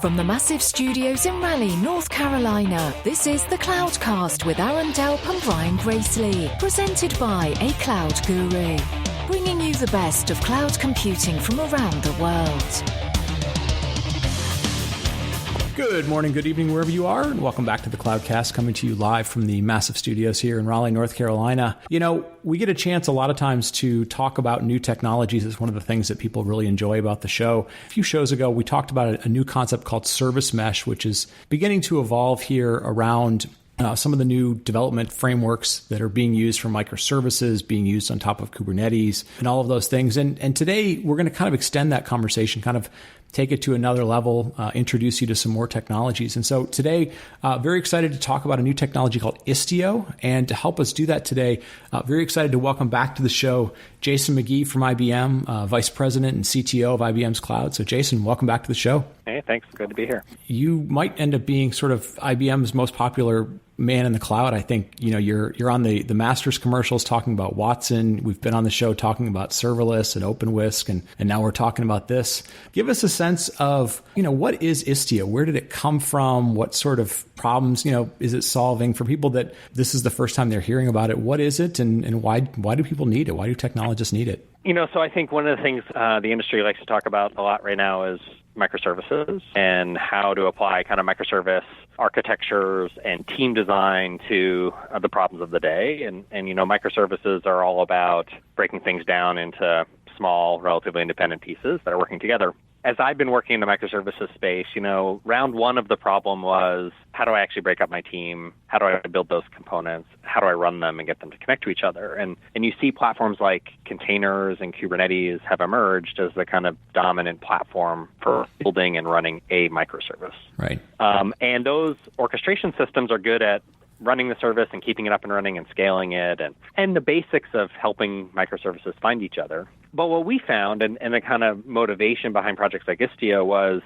From the massive studios in Raleigh, North Carolina, this is the Cloudcast with Aaron Delp and Brian Gracely, presented by a cloud guru, bringing you the best of cloud computing from around the world. Good morning, good evening, wherever you are, and welcome back to the Cloudcast, coming to you live from the massive studios here in Raleigh, North Carolina. You know, we get a chance a lot of times to talk about new technologies. It's one of the things that people really enjoy about the show. A few shows ago, we talked about a new concept called service mesh, which is beginning to evolve here around some of the new development frameworks that are being used for microservices, being used on top of Kubernetes, and all of those things. And today, we're going to kind of extend that conversation, kind of take it to another level, introduce you to some more technologies. And so today, very excited to talk about a new technology called Istio. And to help us do that today, very excited to welcome back to the show Jason McGee from IBM, Vice President and CTO of IBM's Cloud. So Jason, welcome back to the show. Hey, thanks. Good to be here. You might end up being sort of IBM's most popular man in the cloud. I think, you know, you're on the Masters commercials talking about Watson. We've been on the show talking about serverless and OpenWhisk, and now we're talking about this. Give us a sense of, you know, what is Istio? Where did it come from? What sort of problems, you know, is it solving for people that this is the first time they're hearing about it? What is it, and why do people need it? Why do technologists need it? You know, so I think one of the things the industry likes to talk about a lot right now is microservices and how to apply kind of microservice architectures and team design to the problems of the day. And you know, microservices are all about breaking things down into small, relatively independent pieces that are working together. As I've been working in the microservices space, you know, round one of the problem was, how do I actually break up my team? How do I build those components? How do I run them and get them to connect to each other? And you see platforms like containers and Kubernetes have emerged as the kind of dominant platform for building and running a microservice. Right. And those orchestration systems are good at running the service and keeping it up and running and scaling it and the basics of helping microservices find each other. But what we found, and the kind of motivation behind projects like Istio, was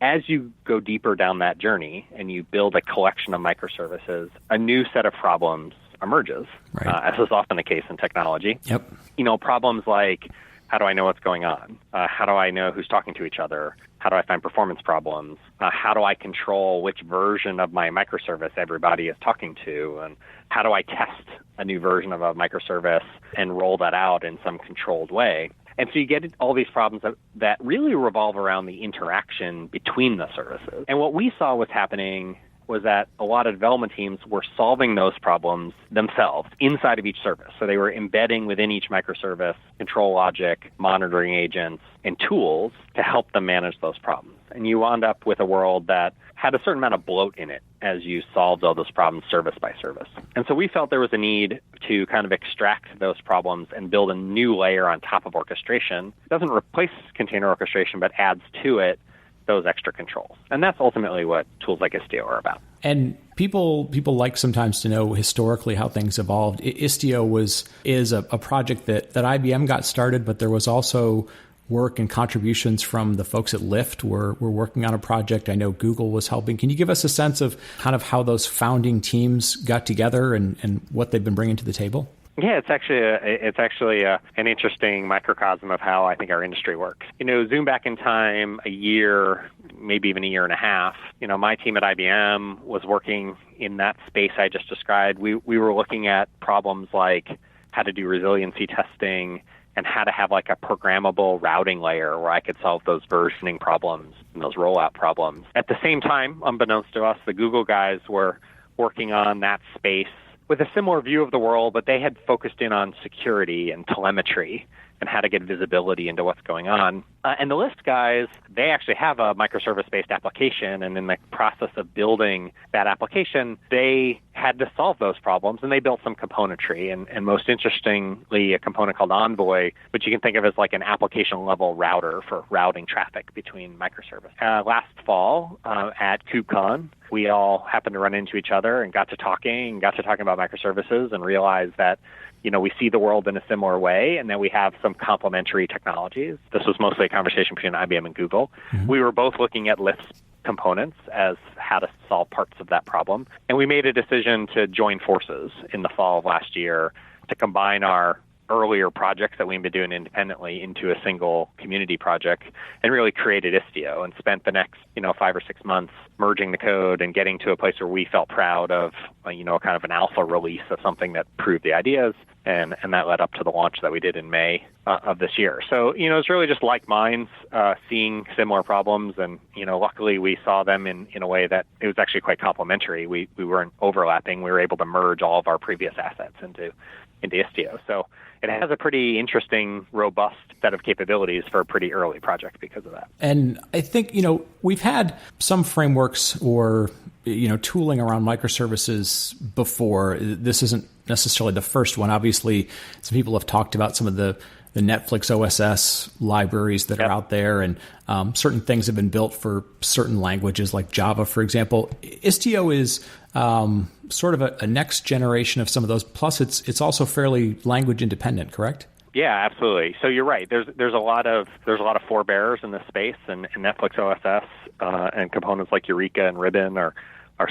as you go deeper down that journey and you build a collection of microservices, a new set of problems emerges, right. As is often the case in technology. Yep. You know, problems like, how do I know what's going on? How do I know who's talking to each other? How do I find performance problems? How do I control which version of my microservice everybody is talking to? And how do I test a new version of a microservice and roll that out in some controlled way? And so you get all these problems that really revolve around the interaction between the services. And what we saw was happening was that a lot of development teams were solving those problems themselves inside of each service. So they were embedding within each microservice control logic, monitoring agents, and tools to help them manage those problems. And you wound up with a world that had a certain amount of bloat in it as you solved all those problems service by service. And so we felt there was a need to kind of extract those problems and build a new layer on top of orchestration. It doesn't replace container orchestration, but adds to it those extra controls. And that's ultimately what tools like Istio are about. And people like sometimes to know historically how things evolved. Istio is a project that IBM got started, but there was also work and contributions from the folks at Lyft were working on a project. I know Google was helping. Can you give us a sense of kind of how those founding teams got together and what they've been bringing to the table? Yeah, it's actually an interesting microcosm of how I think our industry works. You know, zoom back in time a year, maybe even a year and a half. You know, my team at IBM was working in that space I just described. We were looking at problems like how to do resiliency testing and how to have like a programmable routing layer where I could solve those versioning problems and those rollout problems. At the same time, unbeknownst to us, the Google guys were working on that space with a similar view of the world, but they had focused in on security and telemetry and how to get visibility into what's going on. And the Lyft guys, they actually have a microservice-based application, and in the process of building that application, they had to solve those problems, and they built some componentry, and most interestingly, a component called Envoy, which you can think of as like an application-level router for routing traffic between microservices. Last fall at KubeCon, we all happened to run into each other and got to talking about microservices and realized that, you know, we see the world in a similar way, and that we have some complementary technologies. This was mostly a conversation between IBM and Google. Mm-hmm. We were both looking at Lyft's components as how to solve parts of that problem. And we made a decision to join forces in the fall of last year to combine our earlier projects that we've been doing independently into a single community project and really created Istio and spent the next, 5 or 6 months merging the code and getting to a place where we felt proud of, kind of an alpha release of something that proved the ideas. And that led up to the launch that we did in May of this year. So, it's really just like minds, seeing similar problems. And, luckily we saw them in a way that it was actually quite complementary. We weren't overlapping. We were able to merge all of our previous assets into Istio. So it has a pretty interesting, robust set of capabilities for a pretty early project because of that. And I think, we've had some frameworks or, tooling around microservices before. This isn't necessarily the first one. Obviously, some people have talked about some of the Netflix OSS libraries that are out there, and certain things have been built for certain languages like Java, for example. Istio is sort of a next generation of some of those. Plus, it's also fairly language independent, correct? Yeah, absolutely. So you're right. There's a lot of forebearers in this space, and Netflix OSS and components like Eureka and Ribbon are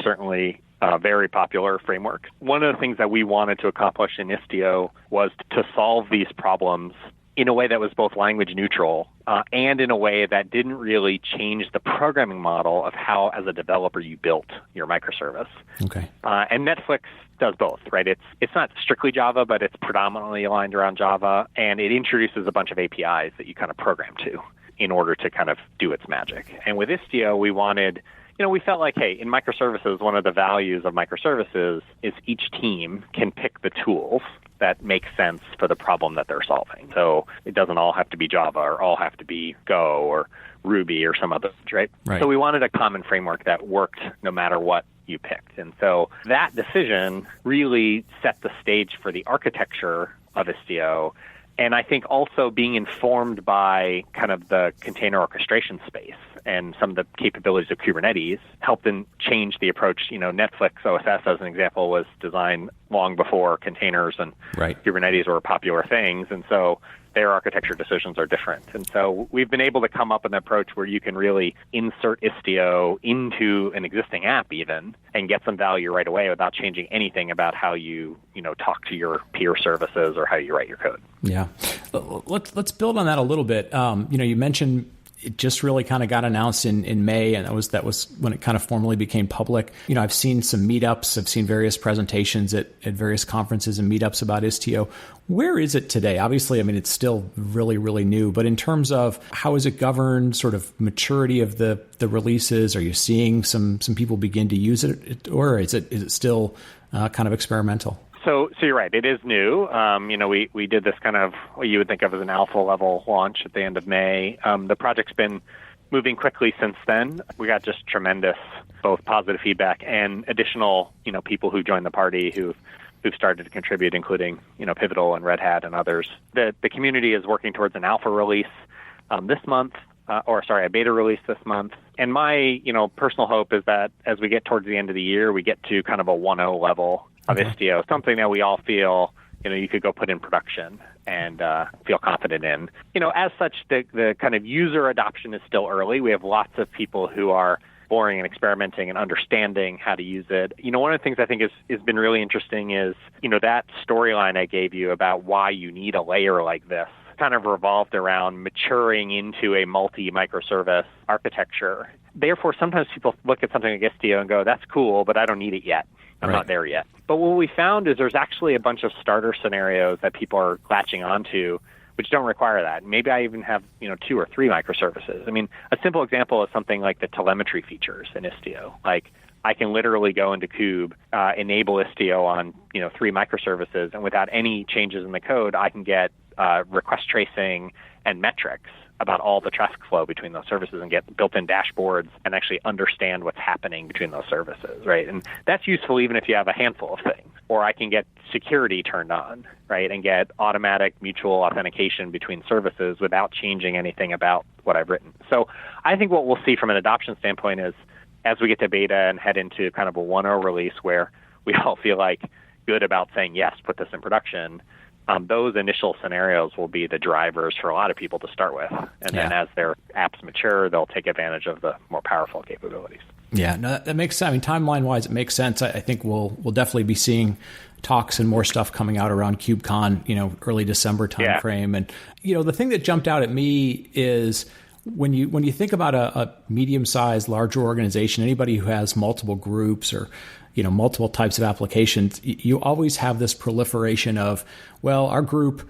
certainly very popular frameworks. One of the things that we wanted to accomplish in Istio was to solve these problems in a way that was both language neutral and in a way that didn't really change the programming model of how, as a developer, you built your microservice. Okay. And Netflix does both, right? It's not strictly Java, but it's predominantly aligned around Java, and it introduces a bunch of APIs that you kind of program to in order to kind of do its magic. And with Istio, we wanted, we felt like, hey, in microservices, one of the values of microservices is each team can pick the tools that make sense for the problem that they're solving. So it doesn't all have to be Java or all have to be Go or Ruby or some other, right? So we wanted a common framework that worked no matter what you picked. And so that decision really set the stage for the architecture of Istio. And I think also being informed by kind of the container orchestration space and some of the capabilities of Kubernetes helped them change the approach. Netflix OSS, as an example, was designed long before containers and Kubernetes were popular things. And so their architecture decisions are different. And so we've been able to come up with an approach where you can really insert Istio into an existing app even and get some value right away without changing anything about how you, talk to your peer services or how you write your code. Yeah. Let's build on that a little bit. You mentioned it just really kind of got announced in May, and that was when it kind of formally became public. I've seen some meetups, I've seen various presentations at various conferences and meetups about Istio. Where is it today? Obviously, it's still really, really new, but in terms of how is it governed, sort of maturity of the releases, are you seeing some people begin to use it, or is it still kind of experimental? So you're right. It is new. We did this kind of what you would think of as an alpha level launch at the end of May. The project's been moving quickly since then. We got just tremendous both positive feedback and additional, people who joined the party who've started to contribute, including, Pivotal and Red Hat and others. The community is working towards an alpha release this month. A beta release this month. And my, personal hope is that as we get towards the end of the year, we get to kind of a 1.0 level of Istio, something that we all feel, you could go put in production and feel confident in. As such, the kind of user adoption is still early. We have lots of people who are exploring and experimenting and understanding how to use it. One of the things I think has been really interesting is, that storyline I gave you about why you need a layer like this kind of revolved around maturing into a multi-microservice architecture. Therefore, sometimes people look at something like Istio and go, that's cool, but I don't need it yet. I'm not there yet. But what we found is there's actually a bunch of starter scenarios that people are latching onto which don't require that. Maybe I even have 2 or 3 microservices. A simple example is something like the telemetry features in Istio. Like I can literally go into Kube, enable Istio on 3 microservices, and without any changes in the code, I can get request tracing and metrics about all the traffic flow between those services and get built-in dashboards and actually understand what's happening between those services, right? And that's useful even if you have a handful of things. Or I can get security turned on, right, and get automatic mutual authentication between services without changing anything about what I've written. So I think what we'll see from an adoption standpoint is as we get to beta and head into kind of a 1.0 release where we all feel like good about saying, yes, put this in production, those initial scenarios will be the drivers for a lot of people to start with. And then as their apps mature, they'll take advantage of the more powerful capabilities. Yeah, no, that makes sense. I mean, timeline-wise, it makes sense. I think we'll definitely be seeing talks and more stuff coming out around KubeCon, early December timeframe. Yeah. And the thing that jumped out at me is when you think about a medium-sized, larger organization, anybody who has multiple groups or multiple types of applications, you always have this proliferation of, well, our group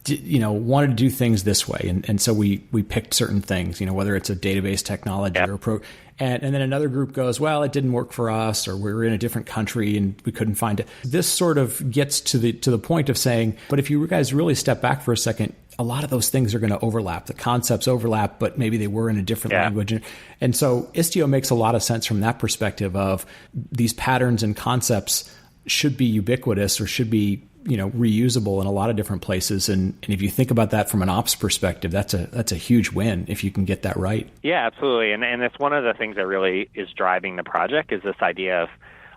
wanted to do things this way. And so we picked certain things, whether it's a database technology or and then another group goes, well, it didn't work for us, or we were in a different country and we couldn't find it. This sort of gets to the point of saying, but if you guys really step back for a second, a lot of those things are going to overlap. The concepts overlap, but maybe they were in a different language. And so Istio makes a lot of sense from that perspective of these patterns and concepts should be ubiquitous or should be reusable in a lot of different places. And if you think about that from an ops perspective, that's a huge win if you can get that right. Yeah, absolutely. And it's one of the things that really is driving the project is this idea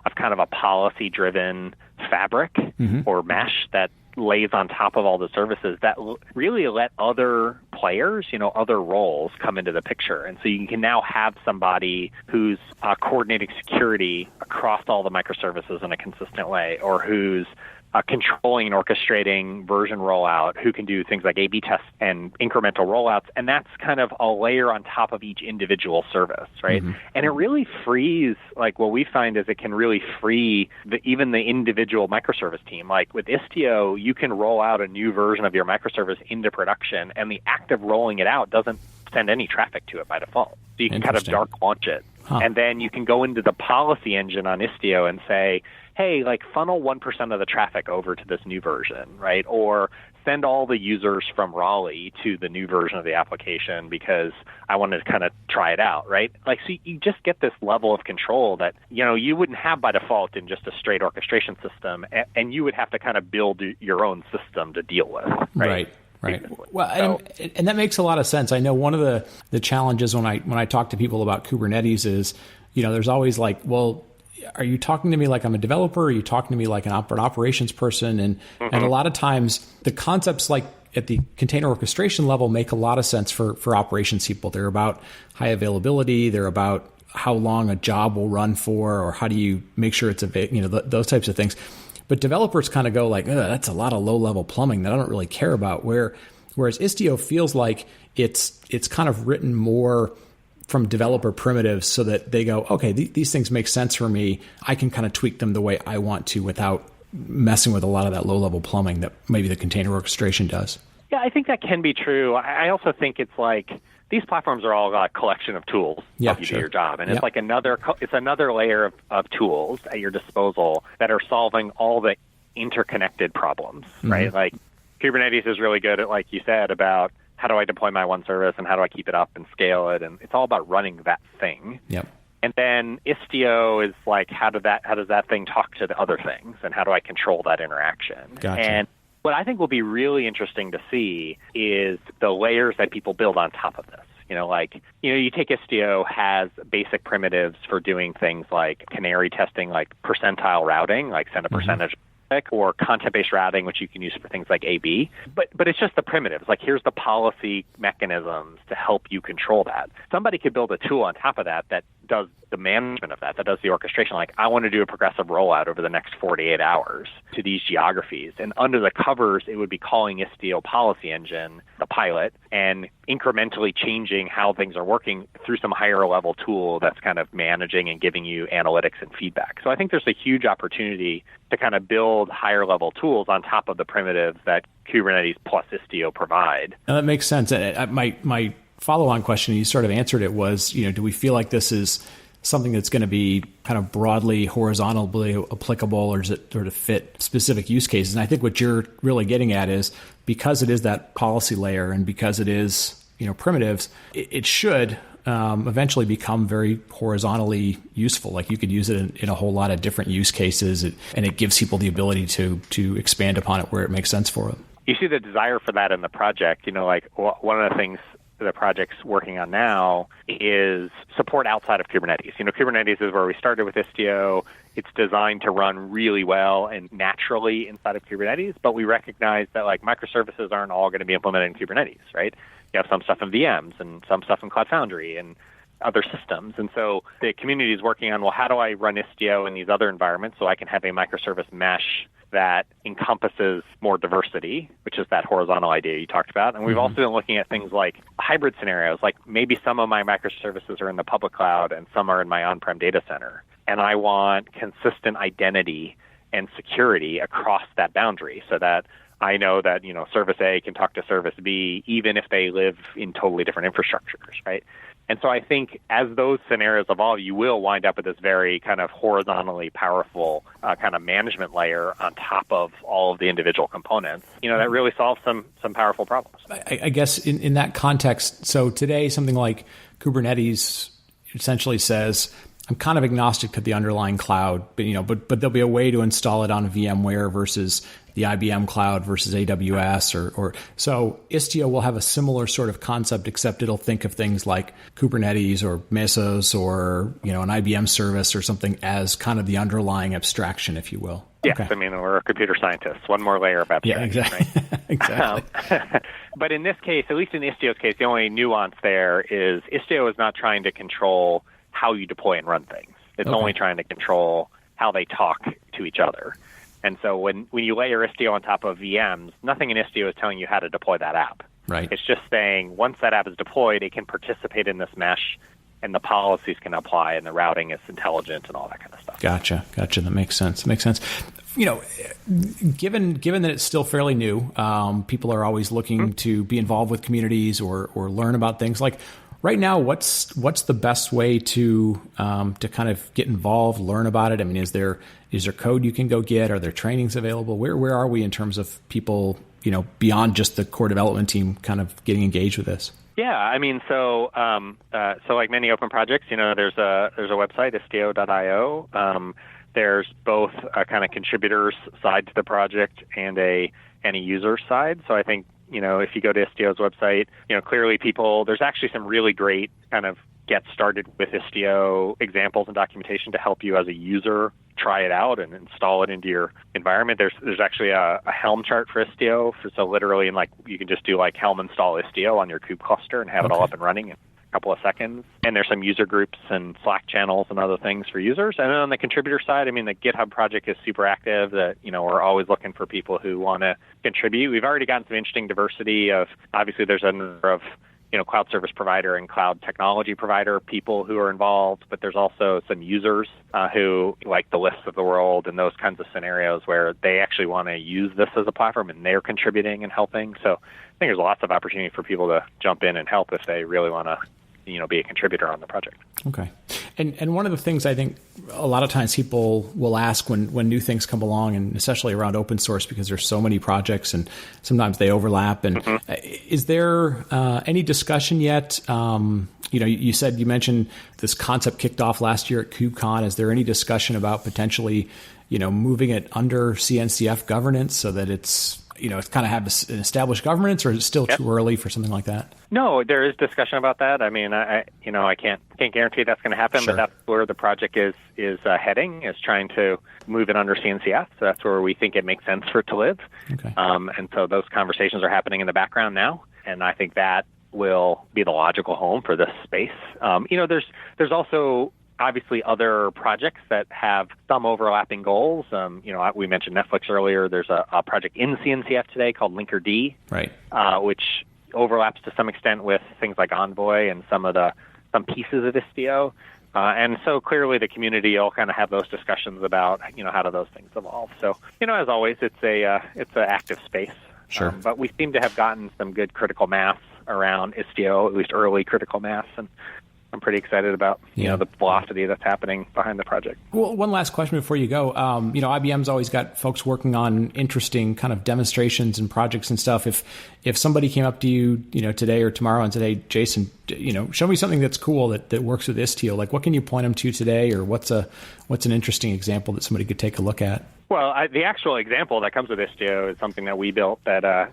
of kind of a policy-driven fabric or mesh that lays on top of all the services that really let other players, other roles come into the picture. And so you can now have somebody who's coordinating security across all the microservices in a consistent way, or who's controlling and orchestrating version rollout, who can do things like A/B tests and incremental rollouts. And that's kind of a layer on top of each individual service, right? And it really frees, like what we find is it can really free even the individual microservice team. Like with Istio, you can roll out a new version of your microservice into production, and the act of rolling it out doesn't send any traffic to it by default. So you can kind of dark launch it. And then you can go into the policy engine on Istio and say, hey, funnel 1% of the traffic over to this new version, right? Or send all the users from Raleigh to the new version of the application because I wanted to kind of try it out, right? So you just get this level of control that, you wouldn't have by default in just a straight orchestration system, and you would have to kind of build your own system to deal with, right? Right. Well, and that makes a lot of sense. I know one of the challenges when I talk to people about Kubernetes is, there's always well, are you talking to me like I'm a developer? Or are you talking to me like an operations person? And a lot of times the concepts at the container orchestration level make a lot of sense for operations people. They're about high availability. They're about how long a job will run for, or how do you make sure it's those types of things. But developers kind of go that's a lot of low level plumbing that I don't really care about. Whereas Istio feels like it's kind of written more from developer primitives so that they go, okay, these things make sense for me. I can kind of tweak them the way I want to without messing with a lot of that low-level plumbing that maybe the container orchestration does. Yeah, I think that can be true. I also think it's these platforms are all a collection of tools to help you do your job. And it's another layer of tools at your disposal that are solving all the interconnected problems, right? Kubernetes is really good at, like you said, about how do I deploy my one service and how do I keep it up and scale it? And it's all about running that thing. Yep. And then Istio is how does that thing talk to the other things, and how do I control that interaction? Gotcha. And what I think will be really interesting to see is the layers that people build on top of this. You take Istio has basic primitives for doing things like canary testing, like percentile routing, send a percentage or content-based routing, which you can use for things like A/B. But it's just the primitives. Here's the policy mechanisms to help you control that. Somebody could build a tool on top of that does the management of that does the orchestration. I want to do a progressive rollout over the next 48 hours to these geographies. And under the covers, it would be calling Istio Policy Engine, the pilot, and incrementally changing how things are working through some higher level tool that's kind of managing and giving you analytics and feedback. So I think there's a huge opportunity to kind of build higher level tools on top of the primitives that Kubernetes plus Istio provide. Now that makes sense. My follow-on question, you sort of answered it, was, do we feel like this is something that's going to be kind of broadly, horizontally applicable, or is it sort of fit specific use cases? And I think what you're really getting at is, because it is that policy layer and because it is, primitives, it should eventually become very horizontally useful. You could use it in a whole lot of different use cases, and it gives people the ability to expand upon it where it makes sense for them. You see the desire for that in the project. One of the things the project's working on now is support outside of Kubernetes. Kubernetes is where we started with Istio. It's designed to run really well and naturally inside of Kubernetes, but we recognize that microservices aren't all going to be implemented in Kubernetes, right? You have some stuff in VMs and some stuff in Cloud Foundry, and other systems. And so the community is working on, well, how do I run Istio in these other environments so I can have a microservice mesh that encompasses more diversity, which is that horizontal idea you talked about. And we've also been looking at things like hybrid scenarios, like maybe some of my microservices are in the public cloud and some are in my on-prem data center. And I want consistent identity and security across that boundary so that I know that, service A can talk to service B, even if they live in totally different infrastructures, right? And so I think as those scenarios evolve, you will wind up with this very kind of horizontally powerful kind of management layer on top of all of the individual components, that really solves some powerful problems. I guess in that context, so today something like Kubernetes essentially says, I'm kind of agnostic to the underlying cloud, but there'll be a way to install it on VMware versus the IBM Cloud versus AWS or so Istio will have a similar sort of concept, except it'll think of things like Kubernetes or Mesos or, an IBM service or something as kind of the underlying abstraction, if you will. Yes, okay. I mean, we're computer scientists. One more layer of abstraction. Yeah, exactly. Right? Exactly. But in this case, at least in Istio's case, the only nuance there is Istio is not trying to control how you deploy and run things. It's only trying to control how they talk to each other. And so when you layer Istio on top of VMs, nothing in Istio is telling you how to deploy that app. Right. It's just saying once that app is deployed, it can participate in this mesh and the policies can apply and the routing is intelligent and all that kind of stuff. Gotcha. That makes sense. Given that it's still fairly new, people are always looking to be involved with communities or learn about things. Like right now, what's the best way to kind of get involved, learn about it? I mean, is there code you can go get? Are there trainings available? Where are we in terms of people, beyond just the core development team kind of getting engaged with this? Yeah, I mean, so like many open projects, there's a website, istio.io. There's both a kind of contributors side to the project and a user side. So I think, if you go to Istio's website, clearly there's actually some really great kind of get started with Istio examples and documentation to help you as a user try it out and install it into your environment. There's actually a Helm chart for Istio. So literally, you can just do like Helm install Istio on your kube cluster and have it all up and running in a couple of seconds. And there's some user groups and Slack channels and other things for users. And then on the contributor side, I mean, the GitHub project is super active. That we're always looking for people who want to contribute. We've already gotten some interesting diversity of, obviously, there's a number of cloud service provider and cloud technology provider people who are involved, but there's also some users who like the lists of the world and those kinds of scenarios where they actually want to use this as a platform and they're contributing and helping. So I think there's lots of opportunity for people to jump in and help if they really want to be a contributor on the project. Okay. And one of the things I think a lot of times people will ask when new things come along, and especially around open source, because there's so many projects and sometimes they overlap. And is there any discussion yet? You mentioned this concept kicked off last year at KubeCon. Is there any discussion about potentially, moving it under CNCF governance so that it's kind of have an established governance, or is it still too early for something like that? No, there is discussion about that. I mean, I can't guarantee that's going to happen, but that's where the project is heading, is trying to move it under CNCF. So that's where we think it makes sense for it to live. Okay. And so those conversations are happening in the background now, and I think that will be the logical home for this space. There's also obviously other projects that have some overlapping goals. We mentioned Netflix earlier. There's a project in CNCF today called Linkerd, right, which overlaps to some extent with things like Envoy and some pieces of Istio. And so clearly the community will kind of have those discussions about, how do those things evolve. So, as always, it's an active space. Sure. But we seem to have gotten some good critical mass around Istio, at least early critical mass, and I'm pretty excited about the velocity that's happening behind the project. Well, one last question before you go. IBM's always got folks working on interesting kind of demonstrations and projects and stuff. If somebody came up to you, today or tomorrow and said, "Hey, Jason, show me something that's cool that works with Istio," like what can you point them to today, or what's an interesting example that somebody could take a look at? Well, the actual example that comes with Istio is something that we built that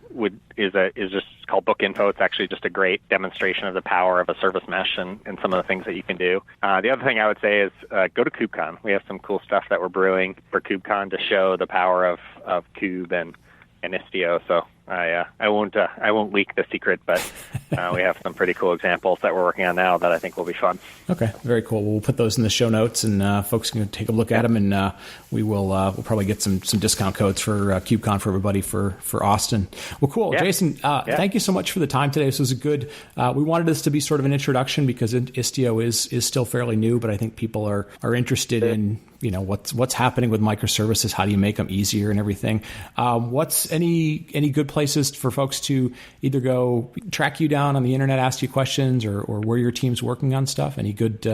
is just called Book Info. It's actually just a great demonstration of the power of a service mesh and some of the things that you can do. The other thing I would say is go to KubeCon. We have some cool stuff that we're brewing for KubeCon to show the power of Kube and Istio. So I won't leak the secret, but we have some pretty cool examples that we're working on now that I think will be fun. Okay, very cool. We'll put those in the show notes, and folks can take a look at them, and we'll probably get some discount codes for KubeCon for everybody for Austin. Well, cool. Yeah. Jason, thank you so much for the time today. This was a good. We wanted this to be sort of an introduction because Istio is still fairly new, but I think people are interested in what's happening with microservices. How do you make them easier and everything? What's any good places for folks to either go track you down on the internet, ask you questions, or where your team's working on stuff? Any good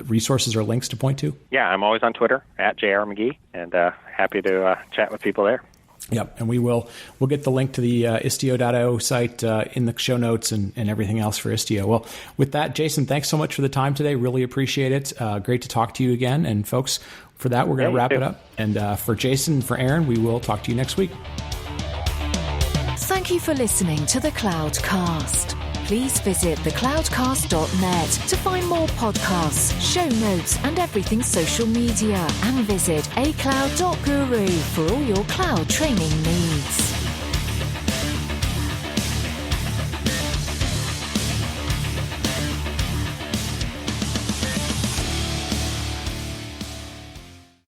resources or links to point to? Yeah, I'm always on Twitter @JRMcGee, and happy to chat with people there. Yep, and we'll get the link to the Istio.io site in the show notes and everything else for Istio. Well, with that, Jason, thanks so much for the time today. Really appreciate it. Great to talk to you again. And folks, for that, we're going to wrap it up. And for Jason, for Aaron, we will talk to you next week. Thank you for listening to the Cloudcast. Please visit thecloudcast.net to find more podcasts, show notes, and everything social media. And visit acloud.guru for all your cloud training needs.